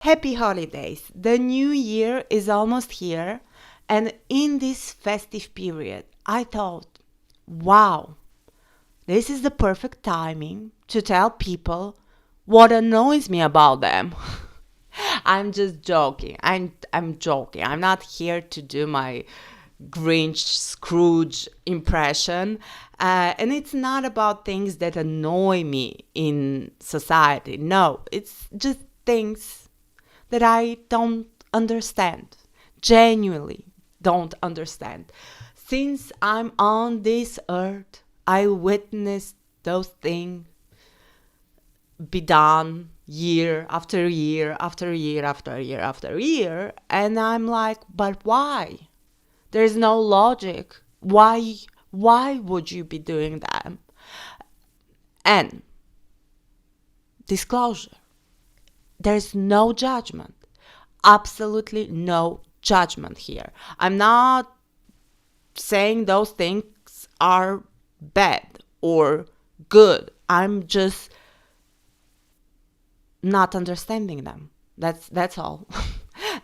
Happy holidays! The new year is almost here, and in this festive period, I thought, wow, this is the perfect timing to tell people what annoys me about them. I'm just joking. I'm joking. I'm not here to do my Grinch Scrooge impression. And it's not about things that annoy me in society. No, it's just things that I don't understand. Genuinely don't understand. Since I'm on this earth, I witnessed those things be done year after year after year after year after year. And I'm like, but why? There's no logic. Why would you be doing that? And disclosure, there's no judgment. Absolutely no judgment here. I'm not saying those things are bad or good. I'm just not understanding them. That's all.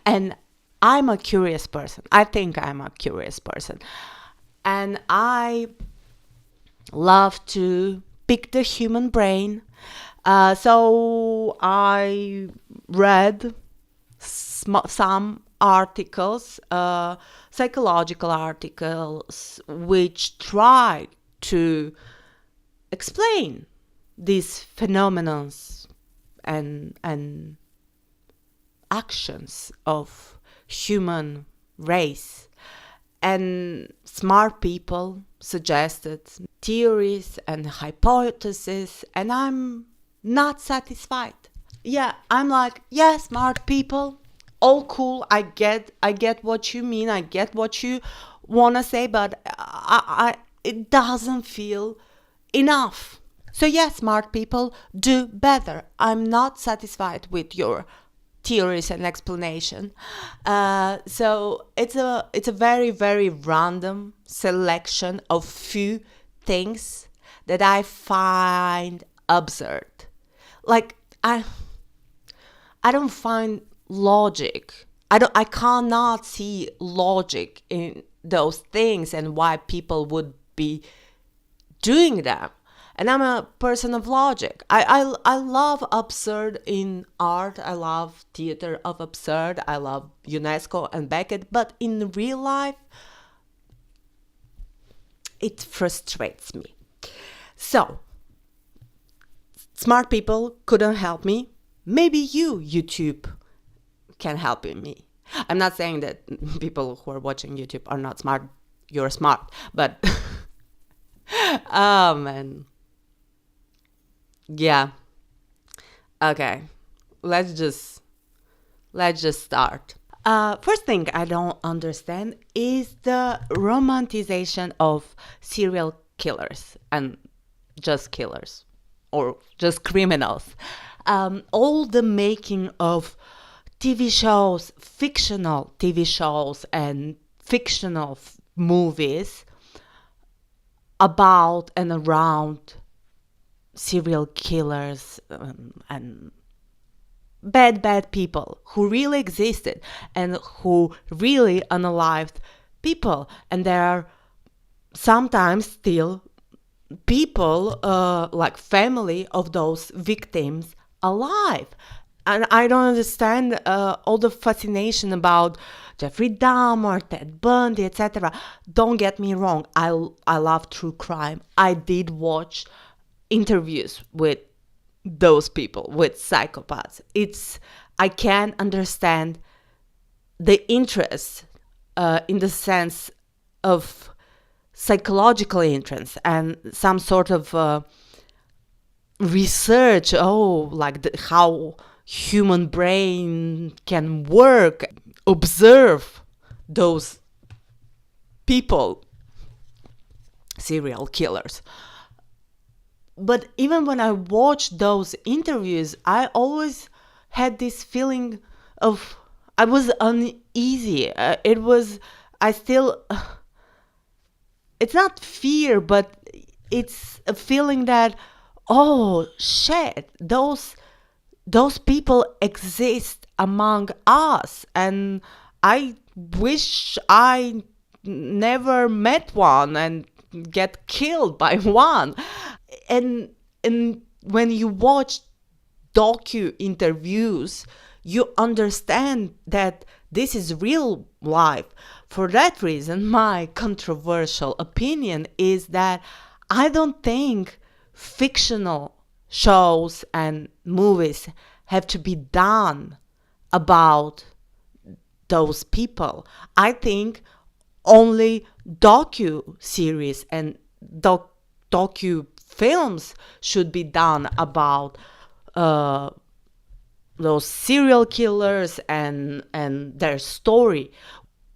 And I'm a curious person. I think I'm a curious person. And I love to pick the human brain. So I read some articles, psychological articles, which try to explain these phenomena and actions of human race. And smart people suggested theories and hypotheses, and I'm not satisfied. Yeah, I'm like, yeah, smart people, all cool. I get what you mean. I get what you wanna say, but it doesn't feel enough. So yeah, smart people, do better. I'm not satisfied with your theories and explanation. So it's a very, very random selection of few things that I find absurd. Like I don't find logic. I cannot see logic in those things and why people would be doing them. And I'm a person of logic. I love absurd in art. I love theater of absurd. I love UNESCO and Beckett. But in real life, it frustrates me. So, smart people couldn't help me. Maybe YouTube can help me. I'm not saying that people who are watching YouTube are not smart. You're smart. But, oh man. Yeah. Okay. Let's just start. First thing I don't understand is the romanticization of serial killers and just killers or just criminals. All the making of TV shows, fictional TV shows and fictional movies about and around serial killers and bad people who really existed and who really unalived people. And there are sometimes still people like family of those victims alive. And I don't understand all the fascination about Jeffrey Dahmer, Ted Bundy, etc. Don't get me wrong, I love true crime. I did watch interviews with those people, with psychopaths. I can understand the interest in the sense of psychological interest and some sort of research. How human brain can work. Observe those people, serial killers. But even when I watched those interviews, I always had this feeling of I was uneasy. It's not fear, but it's a feeling that, oh shit, those people exist among us, and I wish I never met one and get killed by one. And when you watch docu interviews, you understand that this is real life. For that reason, my controversial opinion is that I don't think fictional shows and movies have to be done about those people. I think only docu series and docu films should be done about those serial killers and their story,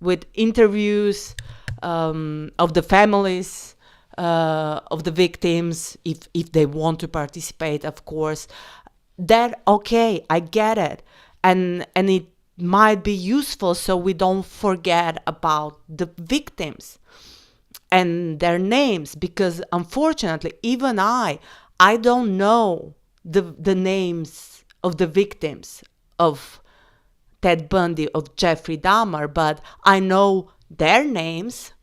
with interviews of the families of the victims, if they want to participate, of course. That, okay, I get it, and it might be useful so we don't forget about the victims and their names, because unfortunately even I don't know the names of the victims of Ted Bundy, of Jeffrey Dahmer, but I know their names,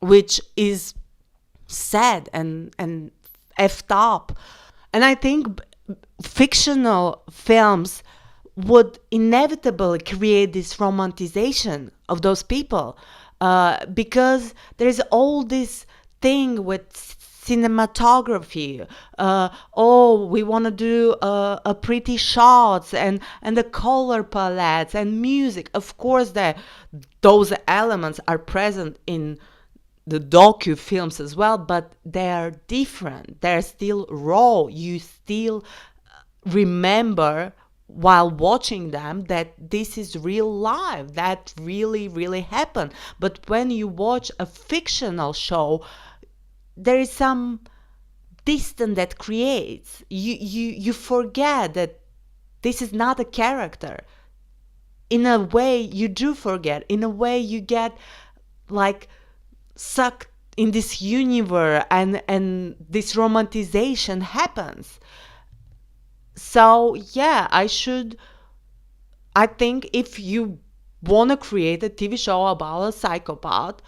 which is sad and effed up. And I think fictional films would inevitably create this romanticization of those people, because there's all this thing with cinematography. Oh, we want to do a pretty shots and the color palettes and music. Of course, that those elements are present in the docu films as well, but they're different. They're still raw. You still remember while watching them that this is real life, that really happened. But when you watch a fictional show, there is some distance that creates. You forget that this is not a character. In a way, you do forget. In a way, you get like sucked in this universe, and this romanticization happens. So yeah, I think if you want to create a TV show about a psychopath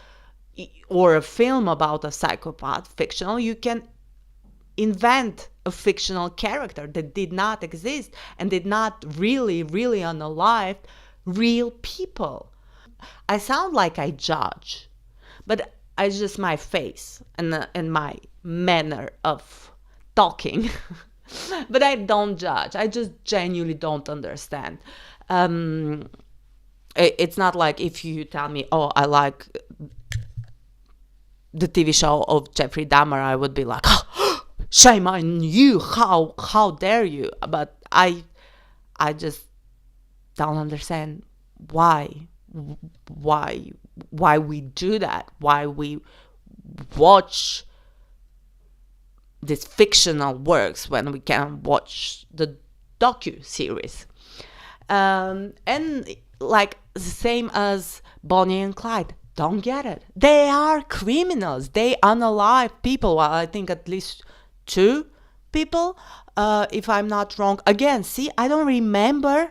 or a film about a psychopath, fictional, you can invent a fictional character that did not exist and did not really unalive real people. I sound like I judge, but it's just my face and my manner of talking. But I don't judge. I just genuinely don't understand. It's not like if you tell me, oh, I like the TV show of Jeffrey Dahmer, I would be like, oh, shame on you, how dare you. But I just don't understand why we do that, why we watch these fictional works when we can watch the docu-series. And like the same as Bonnie and Clyde, don't get it. They are criminals. They unalive people. Well, I think at least 2 people, if I'm not wrong. Again, see, I don't remember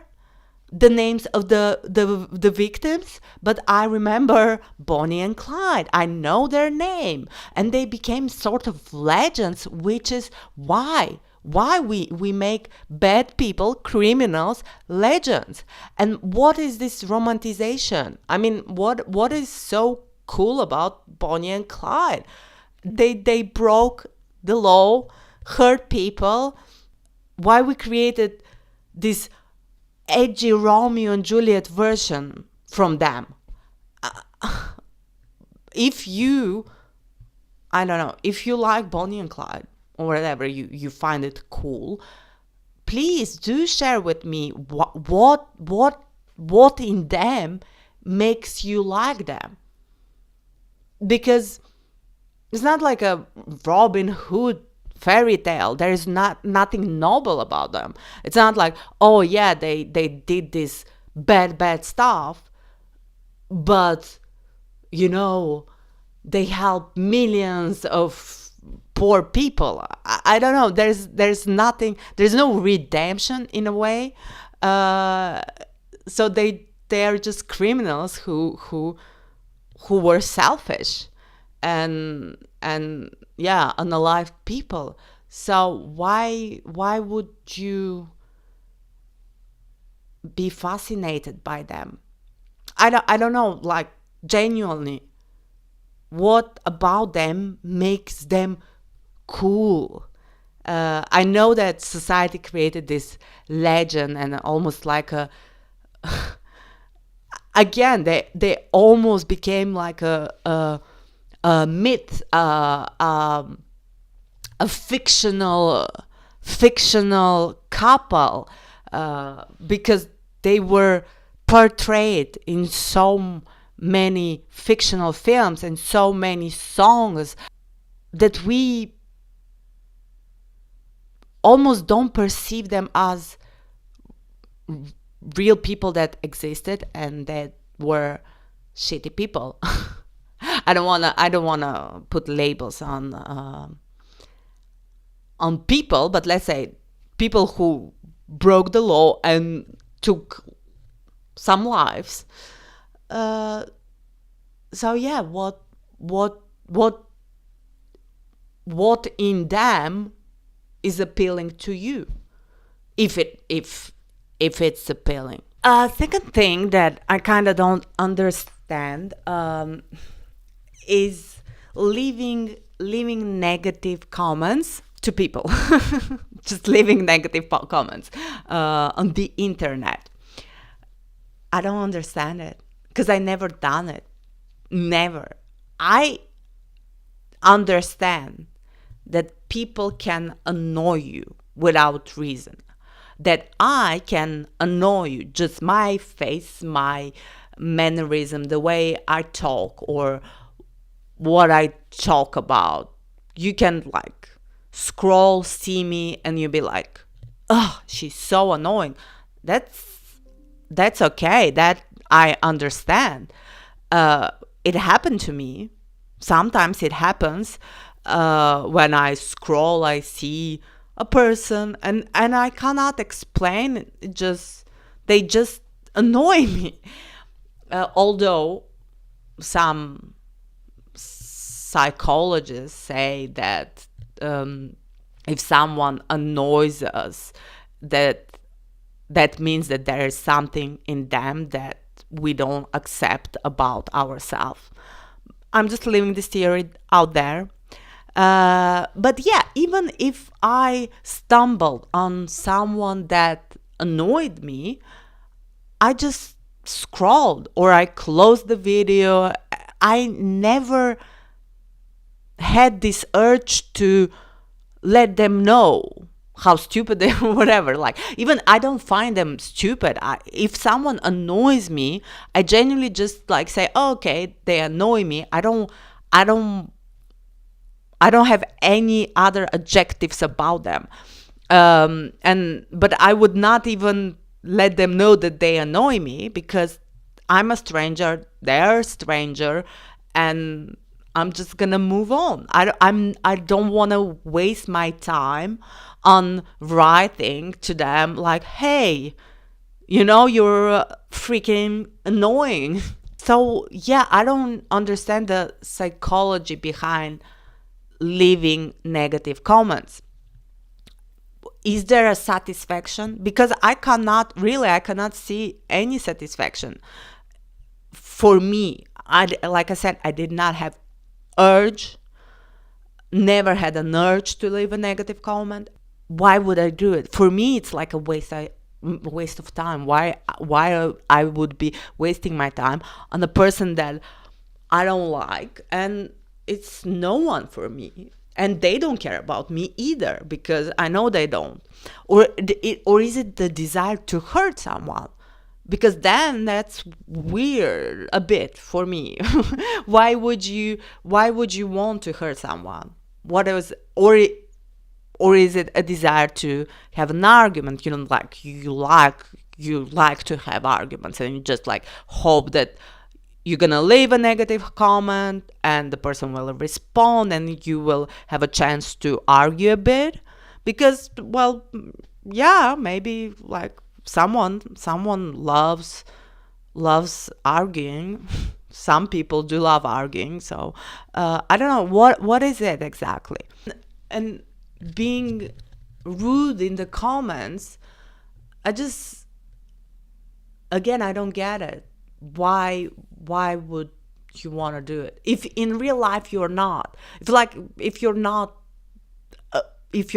the names of the victims, but I remember Bonnie and Clyde. I know their name, and they became sort of legends, which is why we make bad people, criminals, legends. And what is this romanticization? I mean, what is so cool about Bonnie and Clyde? They broke the law, hurt people. Why we created this edgy Romeo and Juliet version from them? If you like Bonnie and Clyde or whatever, you find it cool, please do share with me what in them makes you like them. Because it's not like a Robin Hood fairy tale. There is nothing noble about them. It's not like, oh yeah, they did this bad stuff, but they help millions of poor people. I don't know. There's nothing. There's no redemption in a way. So they are just criminals who were selfish and yeah, unalive people. So why would you be fascinated by them? I don't know, like, genuinely, what about them makes them cool? I know that society created this legend and almost like a again, they almost became like a myth, a fictional couple, because they were portrayed in so many fictional films and so many songs that we almost don't perceive them as real people that existed and that were shitty people. I don't wanna put labels on people, but let's say people who broke the law and took some lives. So yeah, what in them is appealing to you, if it's appealing. Second thing that I kind of don't understand, is leaving negative comments to people. Just leaving negative comments on the internet. I don't understand it because I never done it. Never. I understand that people can annoy you without reason. That I can annoy you, just my face, my mannerism, the way I talk or what I talk about. You can like scroll, see me, and you'll be like, oh, she's so annoying. That's okay. That I understand. It happened to me. Sometimes it happens when I scroll, I see a person and I cannot explain it. They just annoy me. Although some psychologists say that if someone annoys us, that means that there is something in them that we don't accept about ourselves. I'm just leaving this theory out there. But yeah, even if I stumbled on someone that annoyed me, I just scrolled or I closed the video. I never had this urge to let them know how stupid they are, whatever. Like, even I don't find them stupid. If someone annoys me, I genuinely just like say, oh, okay, they annoy me. I don't have any other adjectives about them. But I would not even let them know that they annoy me because I'm a stranger, they're a stranger, and I'm just gonna move on. I don't want to waste my time on writing to them like, hey, you're freaking annoying. So yeah, I don't understand the psychology behind leaving negative comments. Is there a satisfaction? Because I cannot see any satisfaction. For me, like I said, I did not have urge, never had an urge to leave a negative comment. Why would I do it? For me, it's like a waste of time. Why I would be wasting my time on a person that I don't like, and it's no one for me, and they don't care about me either because I know they don't. Or is it the desire to hurt someone? Because then that's weird a bit for me. Why would you want to hurt someone? Or is it a desire to have an argument? You like to have arguments, and you just like hope that you're gonna leave a negative comment and the person will respond and you will have a chance to argue a bit. Because, well, yeah, maybe like someone loves arguing. Some people do love arguing, so I don't know what is it exactly. And being rude in the comments, I just, again, I don't get it. Why would you want to do it if in real life you're not? If you're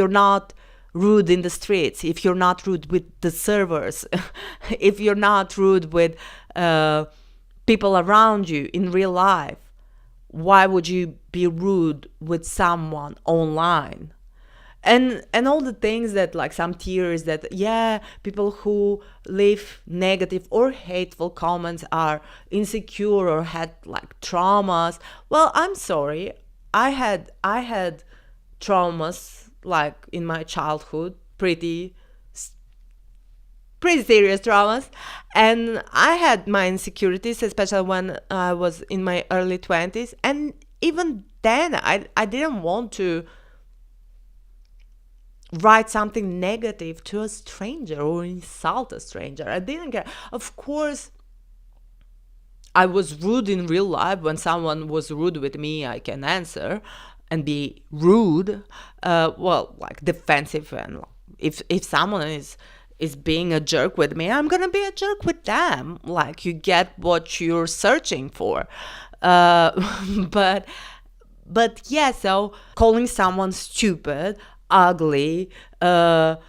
not rude in the streets, if you're not rude with the servers, if you're not rude with people around you in real life, why would you be rude with someone online? And all the things that, like, some theories that, yeah, people who leave negative or hateful comments are insecure or had like traumas. Well, I'm sorry, I had traumas like in my childhood, pretty serious traumas, and I had my insecurities, especially when I was in my early 20s, and even then I didn't want to write something negative to a stranger or insult a stranger. I didn't care. Of course, I was rude in real life. When someone was rude with me, I can answer and be rude, well, like defensive. And if someone is being a jerk with me, I'm gonna be a jerk with them. Like, you get what you're searching for. But yeah, so calling someone stupid, ugly, worst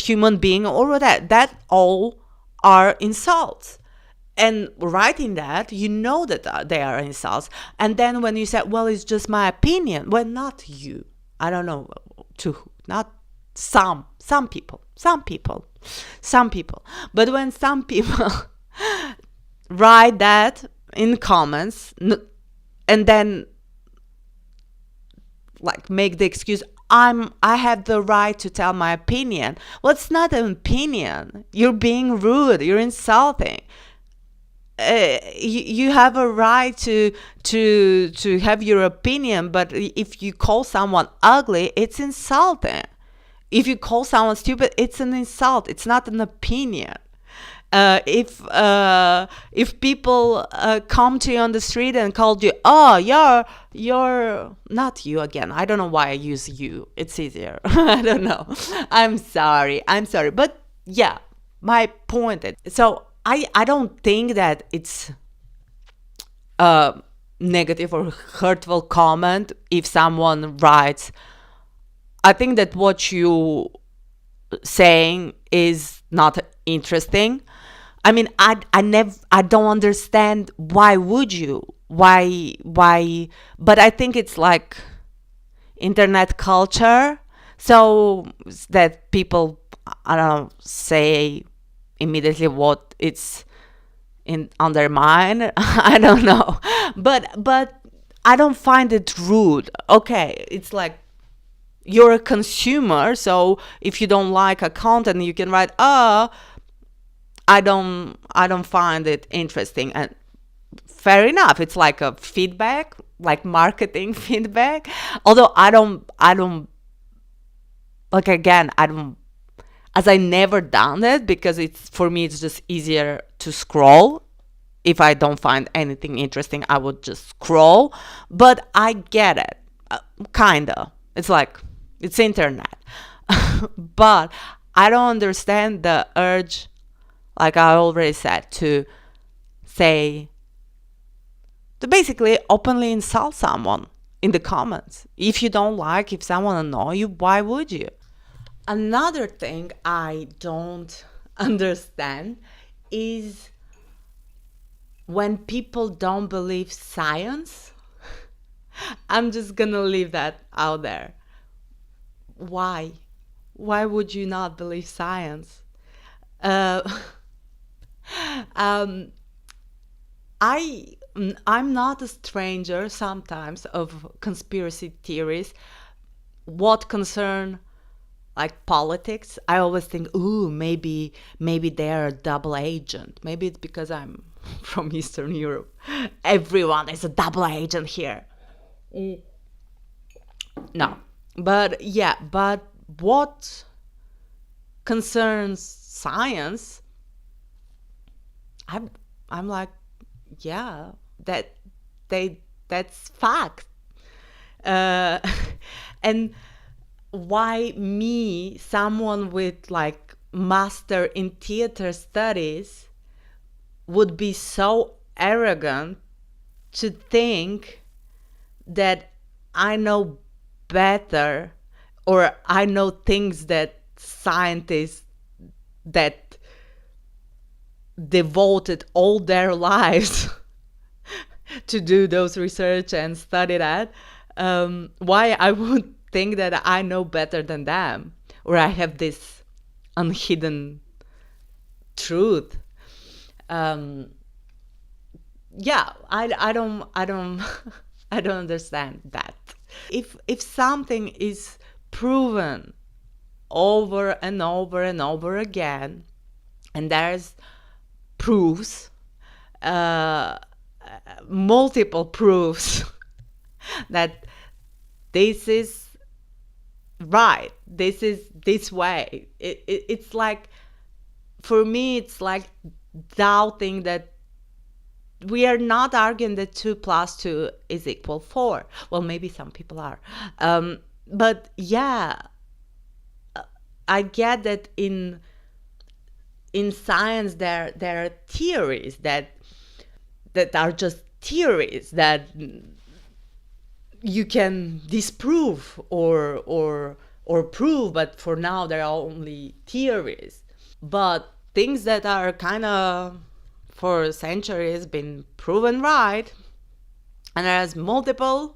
human being, or that all are insults. And writing that, you know that they are insults. And then when you say, well, it's just my opinion, well, not you. I don't know to who, not some people. But when some people write that in comments and then like make the excuse, I have the right to tell my opinion. Well, it's not an opinion. You're being rude. You're insulting. You have a right to have your opinion, but if you call someone ugly, it's insulting. If you call someone stupid, it's an insult. It's not an opinion. If people come to you on the street and called you, oh, you're not you again. I don't know why I use you. It's easier. I don't know. I'm sorry. But yeah, my point is, so I don't think that it's a negative or hurtful comment if someone writes. I think that what you saying is not interesting. I mean, I don't understand why would you? Why? But I think it's like internet culture, so that people, I don't know, say immediately what it's on their mind. I don't know, but I don't find it rude. Okay, it's like you're a consumer, so if you don't like a content, you can write, oh, I don't find it interesting, and fair enough. It's like a feedback, like marketing feedback. Although I don't like, again, I don't, as I never done it, because for me it's just easier to scroll. If I don't find anything interesting, I would just scroll. But I get it, kinda. It's like, it's internet. But I don't understand the urge, like I already said, to basically openly insult someone in the comments. If you don't like, if someone annoys you, why would you? Another thing I don't understand is when people don't believe science. I'm just gonna leave that out there. Why? Why would you not believe science? I'm not a stranger sometimes of conspiracy theories. What concern like politics, I always think, ooh, maybe they're a double agent. Maybe it's because I'm from Eastern Europe. Everyone is a double agent here. No, but yeah, but what concerns science, I'm like, yeah, that's fact. Uh, and why me, someone with like master in theater studies, would be so arrogant to think that I know better, or I know things that scientists that devoted all their lives to do those research and study that, why I would think that I know better than them, or I have this unhidden truth. Yeah, I don't I don't understand that. If something is proven over and over and over again, and there's proofs, multiple proofs that this is right, this is this way, it's like, for me, it's like doubting that we are not arguing that 2 plus 2 is equal 4. Well, maybe some people are. But yeah, I get that in science there are theories that are just theories that you can disprove or prove, but for now they're all theories. But things that are kind of for centuries been proven right, and there's multiple,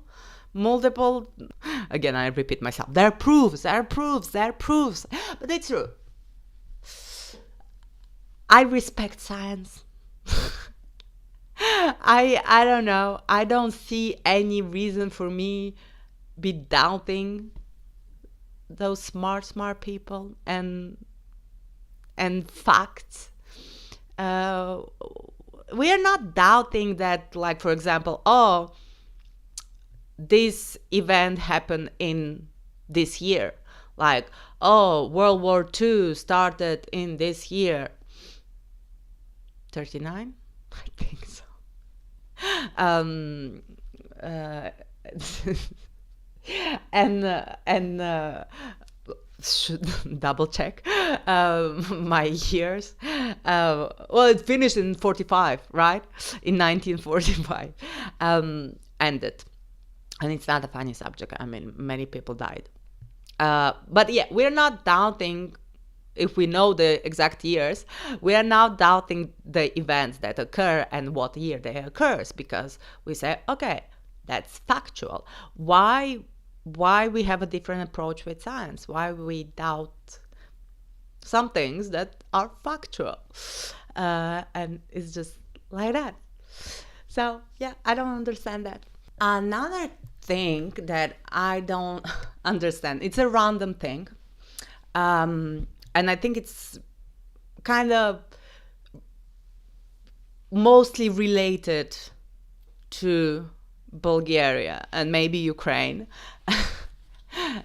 again I repeat myself, there are proofs, but it's true. I respect science. I don't know, I don't see any reason for me be doubting those smart people and facts. We are not doubting that, like, for example, oh, this event happened in this year, like, oh, World War II started in this year, 39, I think so. And should double check my years. Well, it finished in 45, right? In 1945, ended, and it's not a funny subject. I mean, many people died. But yeah, we're not doubting. If we know the exact years, we are now doubting the events that occur and what year they occurs, because we say, okay, that's factual. Why we have a different approach with science? Why we doubt some things that are factual? And it's just like that. So yeah, I don't understand that. Another thing that I don't understand, it's a random thing. And I think it's kind of mostly related to Bulgaria and maybe Ukraine,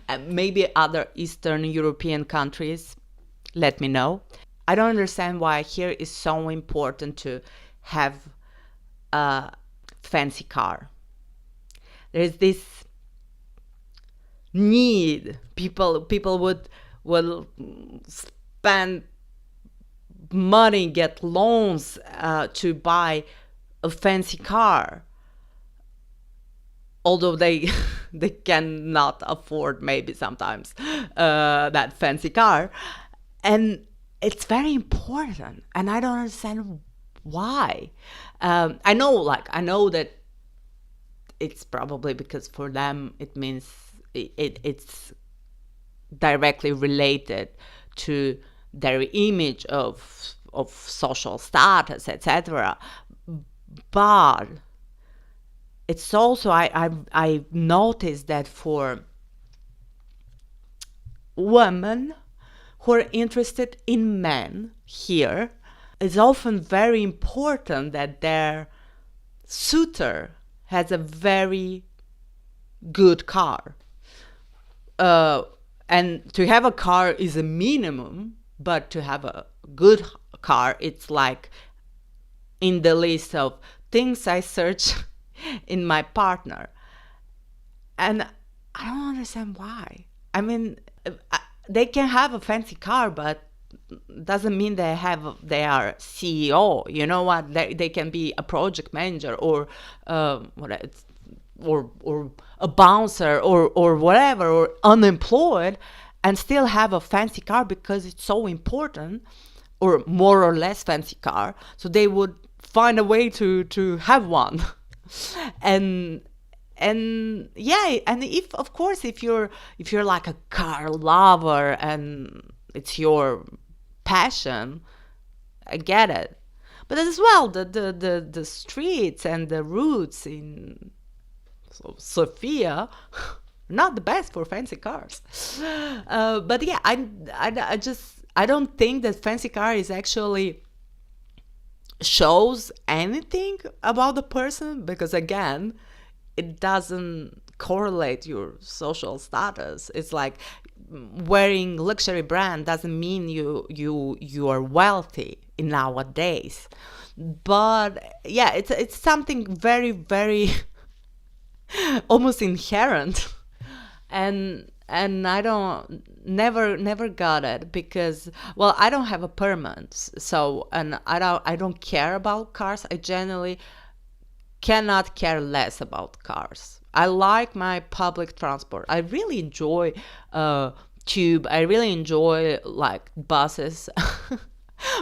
and maybe other Eastern European countries. Let me know. I don't understand why here is so important to have a fancy car. There's this need. People will spend money, get loans to buy a fancy car, although they cannot afford maybe sometimes that fancy car. And it's very important, and I don't understand why. I know that it's probably because for them it means it's directly related to their image of social status, etc. But it's also, I noticed that for women who are interested in men here, it's often very important that their suitor has a very good car. And to have a car is a minimum, but to have a good car, it's like in the list of things I search in my partner. And I don't understand why. I mean, they can have a fancy car, but doesn't mean they are CEO. You know what? They can be a project manager or or a bouncer or whatever, or unemployed, and still have a fancy car because it's so important, or more or less fancy car. So they would find a way to have one. and yeah, and if, of course, if you're like a car lover and it's your passion, I get it. But as well, the streets and the routes in Sofia, not the best for fancy cars. But yeah, I don't think that fancy car is actually shows anything about the person, because again, it doesn't correlate your social status. It's like wearing luxury brand doesn't mean you are wealthy in nowadays. But yeah, it's something very, very almost inherent. And I don't never got it, because, well, I don't have a permit, so, and I don't care about cars. I generally cannot care less about cars. I like my public transport. I really enjoy tube. I really enjoy like buses.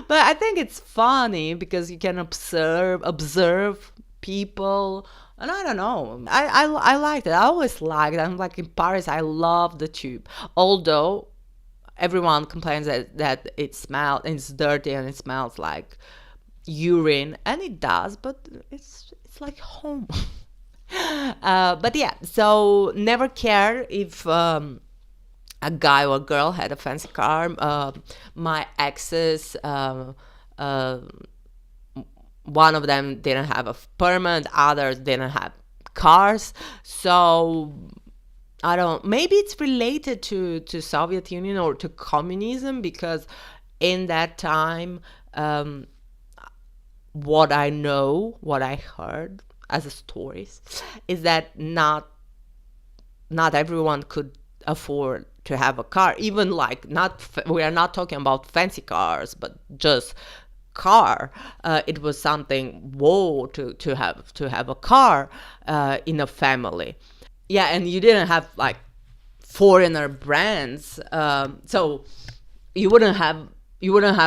But I think it's funny because you can observe people, and I don't know. I liked it. I always liked it. I'm like in Paris. I love the tube, although everyone complains that it smells and it's dirty and it smells like urine, and it does, but it's like home. But yeah, so never care if a guy or girl had a fancy car. My exes, one of them didn't have a permit, others didn't have cars. So I don't, maybe it's related to Soviet Union or to communism, because in that time, what I know, what I heard as stories, is that not everyone could afford to have a car. Even like, we are not talking about fancy cars, but just car. It was something, whoa, to have a car in a family. Yeah, and you didn't have like foreigner brands, so you wouldn't have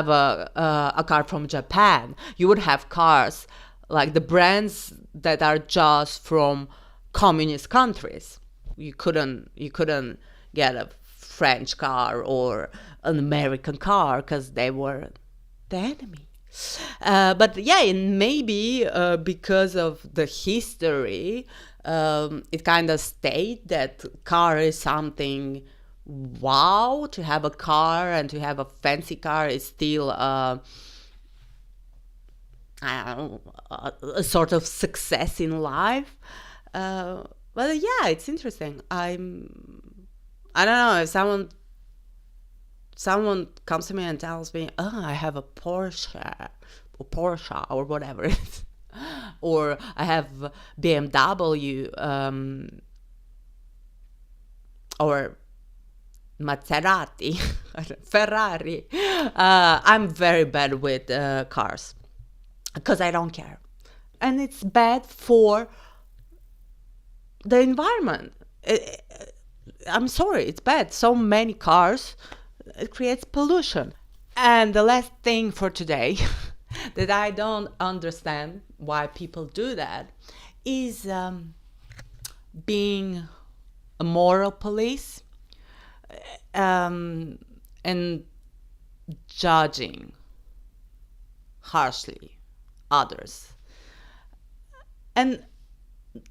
a car from Japan. You would have cars like the brands that are just from communist countries. You couldn't get a French car or an American car because they were the enemy. But yeah, and maybe because of the history, it kind of stayed that car is something. Wow, to have a car and to have a fancy car is still I don't know, a sort of success in life. But yeah, it's interesting. I don't know, if someone comes to me and tells me, oh, I have a Porsche or whatever it is, or I have BMW, or Maserati, Ferrari. I'm very bad with cars because I don't care. And it's bad for the environment. I'm sorry, it's bad. So many cars, it creates pollution. And the last thing for today that I don't understand why people do that is being a moral police, and judging harshly others. And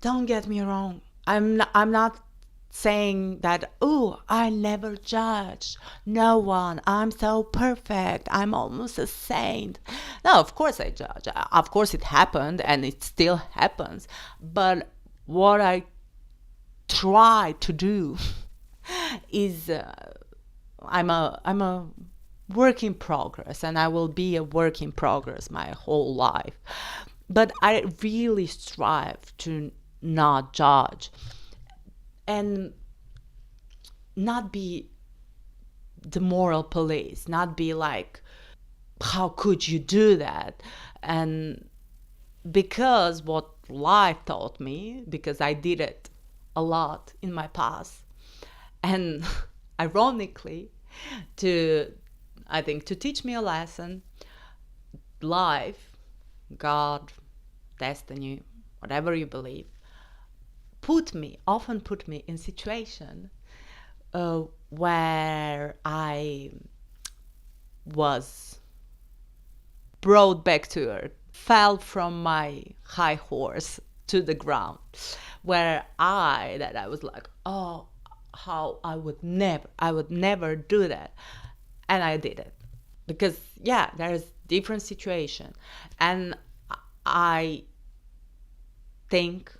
don't get me wrong, I'm not saying that, oh, I never judge no one, I'm so perfect, I'm almost a saint. No, of course I judge. Of course it happened and it still happens. But what I try to do is I'm a work in progress, and I will be a work in progress my whole life. But I really strive to not judge and not be the moral police, not be like, how could you do that? And because what life taught me, because I did it a lot in my past, and ironically, to I think to teach me a lesson, life, God, destiny, whatever you believe, often put me in situation where I was brought back to earth, fell from my high horse to the ground, where I was like, oh, how I would never do that. And I did it. Because, yeah, there's different situation. And I think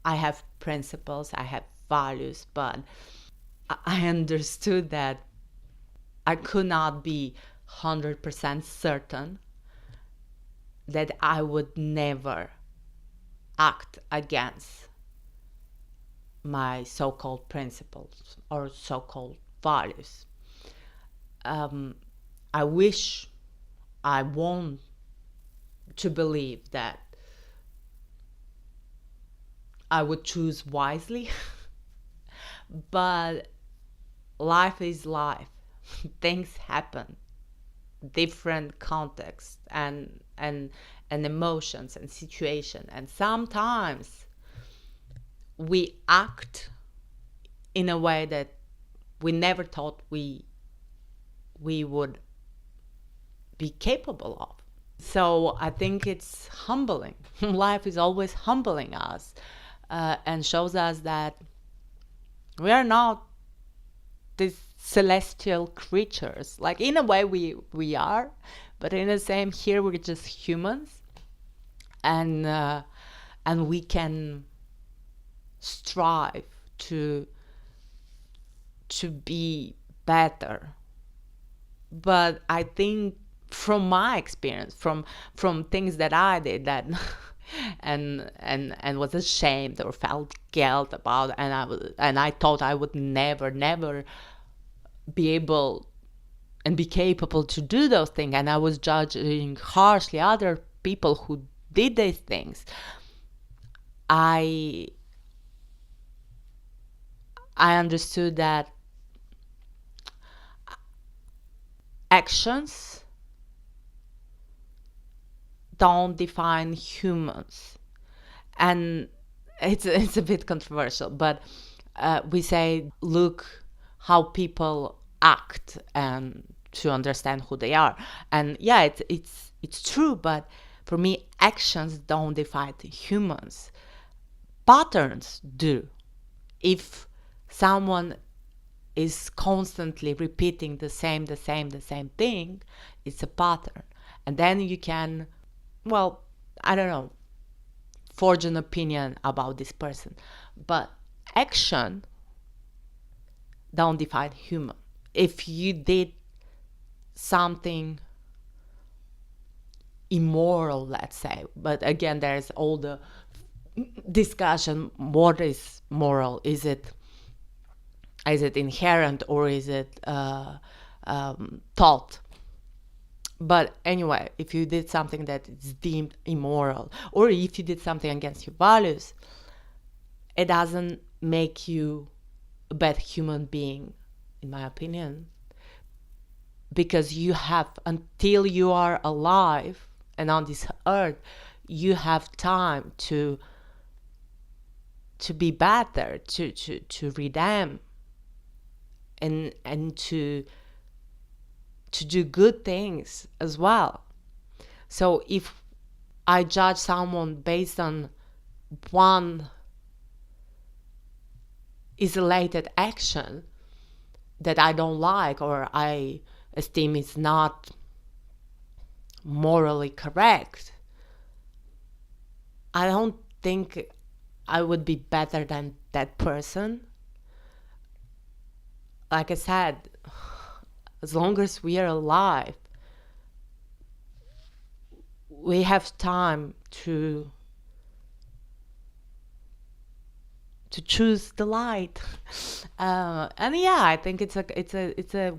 I have principles, I have values, but I understood that I could not be 100% certain that I would never act against my so-called principles or so-called values. I wish I want to believe that I would choose wisely, but life is life. Things happen, different contexts and emotions and situation, and sometimes we act in a way that we never thought we would be capable of. So I think it's humbling. Life is always humbling us and shows us that we are not these celestial creatures. Like, in a way we are, but in the same, here we're just humans, and we can strive to be better. But I think from my experience, from things that I did that and was ashamed or felt guilt about, and I thought I would never be able and be capable to do those things, and I was judging harshly other people who did these things. I understood that actions don't define humans. And it's a bit controversial, but we say, look how people act and to understand who they are. And yeah, it's true, but for me, actions don't define humans. Patterns do. If someone is constantly repeating the same thing, it's a pattern. And then you can, well, I don't know, forge an opinion about this person. But action don't define human. If you did something immoral, let's say, but again, there's all the discussion, what is moral? Is it inherent, or is it taught? But anyway, if you did something that is deemed immoral, or if you did something against your values, it doesn't make you a bad human being, in my opinion, because you have, until you are alive and on this earth, you have time to be better, to redeem, and to do good things as well. So if I judge someone based on one isolated action that I don't like, or I esteem is not morally correct, I don't think I would be better than that person. like I said, as long as we are alive, we have time to choose the light. And yeah, I think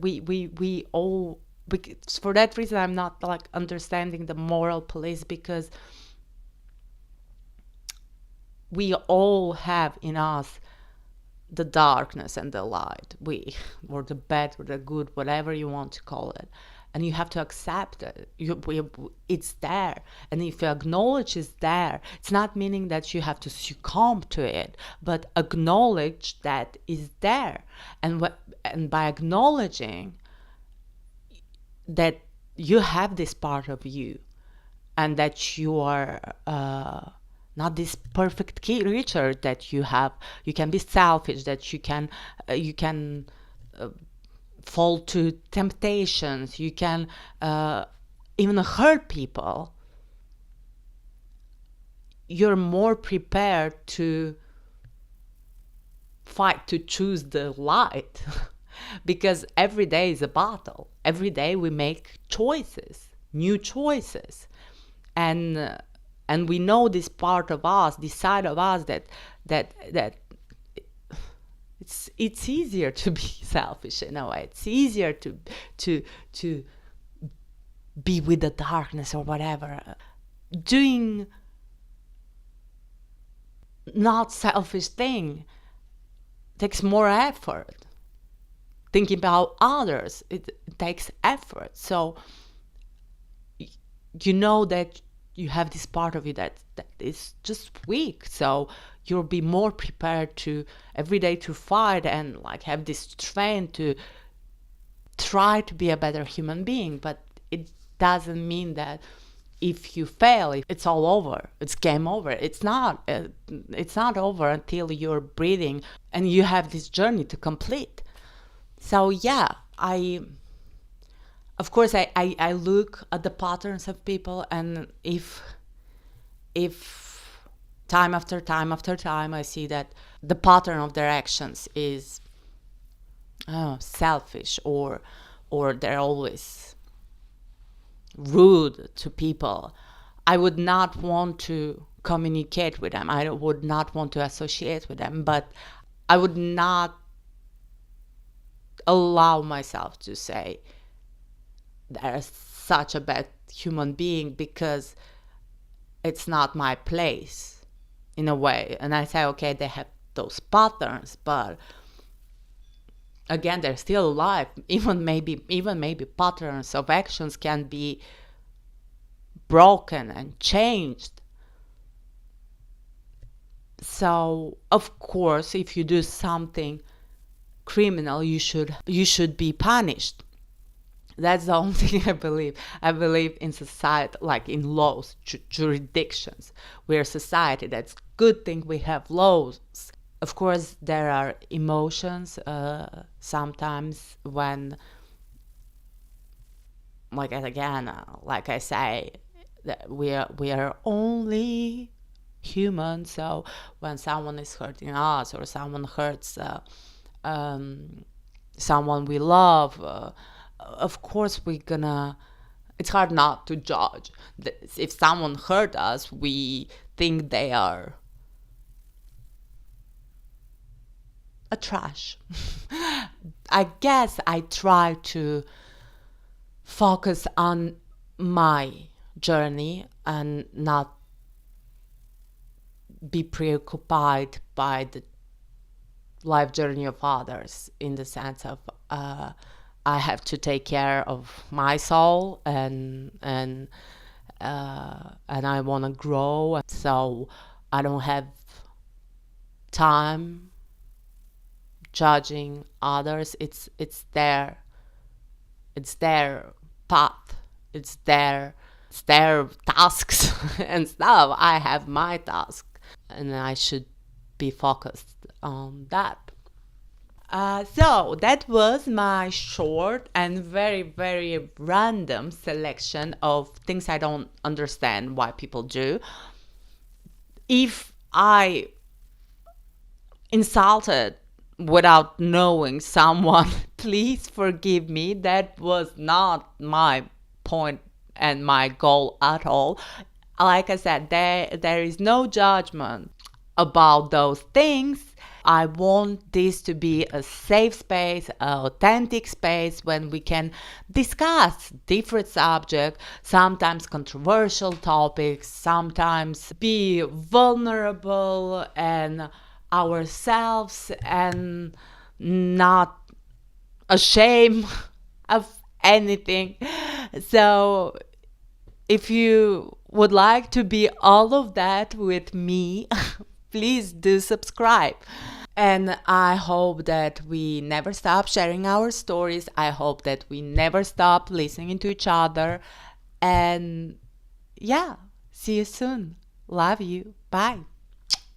we all, because for that reason I'm not like understanding the moral police, because we all have in us the darkness and the light, or the bad or the good, whatever you want to call it, and you have to accept it. It's there, and if you acknowledge it's there, it's not meaning that you have to succumb to it, but acknowledge that it's there. And by acknowledging that you have this part of you, and that you are not this perfect creature, that you can be selfish, that you can fall to temptations, you can even hurt people, you're more prepared to fight to choose the light. Because every day is a battle. Every day we make choices, new choices, and we know this part of us, this side of us, that it's easier to be selfish in a way. It's easier to be with the darkness or whatever. Doing not selfish thing takes more effort. Thinking about others, it takes effort. So you know that you have this part of you that is just weak. So you'll be more prepared to every day to fight and like have this strength to try to be a better human being. But it doesn't mean that if you fail, it's all over. It's game over. It's not over until you're breathing and you have this journey to complete. So yeah, of course, I look at the patterns of people, and if time after time after time I see that the pattern of their actions is selfish, or they're always rude to people, I would not want to communicate with them. I would not want to associate with them, but I would not allow myself to say they're such a bad human being, because it's not my place in a way. And I say, okay, they have those patterns, but again, they're still alive. Even maybe patterns of actions can be broken and changed. So of course, if you do something criminal, you should be punished. That's the only thing I believe. I believe in society, like in laws, jurisdictions. We're a society. That's good thing we have laws. Of course, there are emotions sometimes when, like I say, that we are only human. So when someone is hurting us, or someone hurts someone we love, of course it's hard not to judge. If someone hurt us, we think they are a trash. I guess I try to focus on my journey and not be preoccupied by the life journey of others, in the sense of I have to take care of my soul, and I want to grow, so I don't have time judging others. It's their path, it's their tasks and stuff. I have my task, and I should be focused on that. So that was my short and very, very random selection of things I don't understand why people do. If I insulted without knowing someone. Please forgive me. That was not my point and my goal at all. Like I said, there is no judgment about those things. I want this to be a safe space, an authentic space when we can discuss different subjects, sometimes controversial topics, sometimes be vulnerable and ourselves and not ashamed of anything. So if you would like to be all of that with me, please do subscribe. And I hope that we never stop sharing our stories. I hope that we never stop listening to each other. And yeah, see you soon. Love you. Bye.